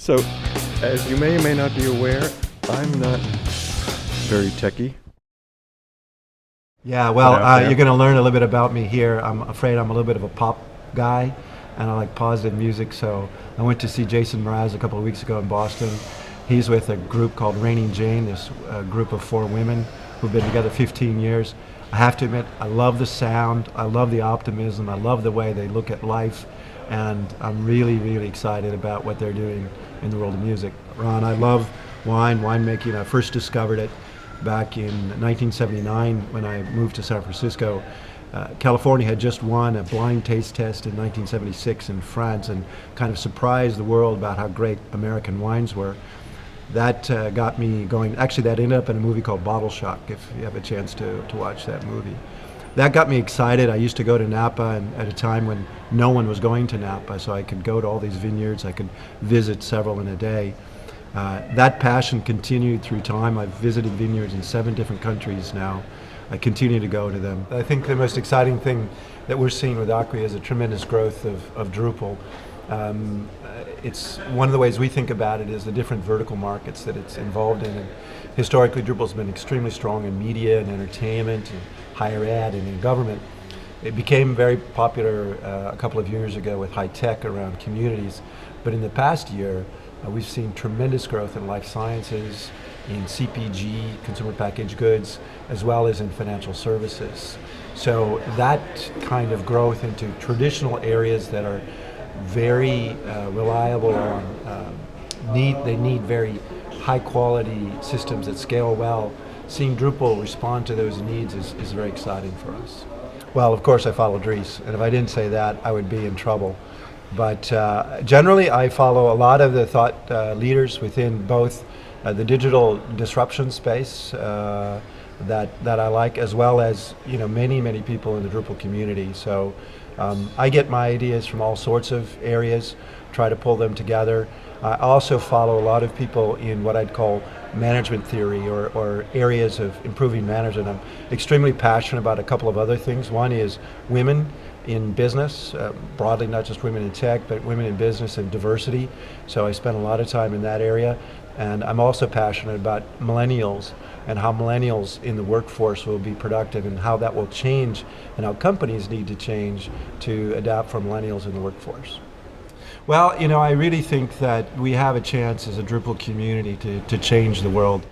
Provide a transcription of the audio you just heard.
So, as you may or may not be aware, I'm not very techy. Yeah, well, Out you're going to learn a little bit about me here. I'm afraid I'm a little bit of a pop guy, and I like positive music. So I went to see Jason Mraz a couple of weeks ago in Boston. He's with a group called Raining Jane, this group of 4 women who've been together 15 years. I have to admit, I love the sound, I love the optimism, I love the way they look at life, and I'm really, really excited about what they're doing in the world of music. Ron, I love winemaking. I first discovered it back in 1979 when I moved to San Francisco. California had just won a blind taste test in 1976 in France and kind of surprised the world about how great American wines were. That got me going. Actually, that ended up in a movie called Bottle Shock, if you have a chance to watch that movie. That got me excited. I used to go to Napa and at a time when no one was going to Napa, so I could go to all these vineyards. I could visit several in a day. That passion continued through time. I've visited vineyards in 7 different countries now. I continue to go to them. I think the most exciting thing that we're seeing with Acquia is a tremendous growth of Drupal. It's one of the ways we think about it is the different vertical markets that it's involved in. And historically, Drupal's been extremely strong in media and entertainment and higher ed and in government. It became very popular a couple of years ago with high tech around communities. But in the past year, we've seen tremendous growth in life sciences, in CPG, consumer packaged goods, as well as in financial services. So that kind of growth into traditional areas that are very reliable they need very high quality systems that scale well. Seeing Drupal respond to those needs is very exciting for us. Well, of course I follow Dries, and if I didn't say that, I would be in trouble. But generally I follow a lot of the thought leaders within both the digital disruption space that I like, as well as many people in the Drupal community. So I get my ideas from all sorts of areas, try to pull them together. I also follow a lot of people in what I'd call management theory or areas of improving management. I'm extremely passionate about a couple of other things. One is women in business, broadly, not just women in tech, but women in business and diversity. So I spend a lot of time in that area. And I'm also passionate about millennials and how millennials in the workforce will be productive and how that will change and how companies need to change to adapt for millennials in the workforce. Well, I really think that we have a chance as a Drupal community to change the world.